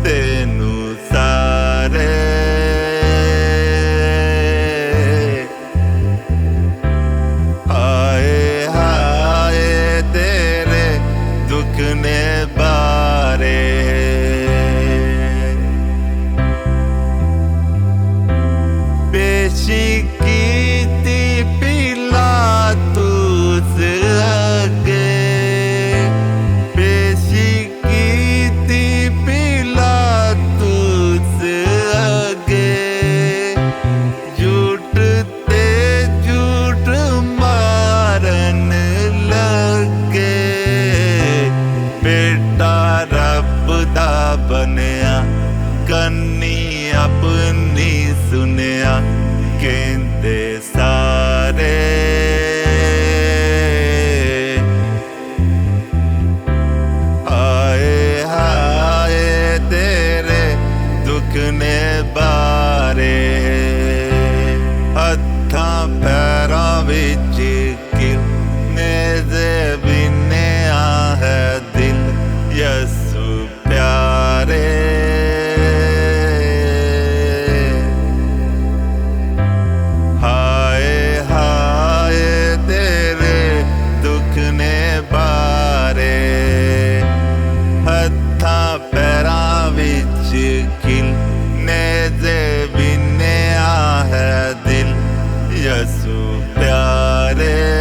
तेनू सारे हाय हाय तेरे दुख ने बारे पेशी कीती पिलातुस अगे पेशी कीती पिलातुस अगे झूठ ते झूठ मारन लगे बेटा रब दा बनया कन्नी अपनी सुनिया कहते सारे हाय हाय तेरे दुख ने बारे हत्थां पैरां विच किरने दे बिन्निया है दिल यसु प्यारे हाय हाय तेरे दुख ने बारे हत्थां पैरां विच खिलने दे बिन्निया है दिल यसु प्यारे।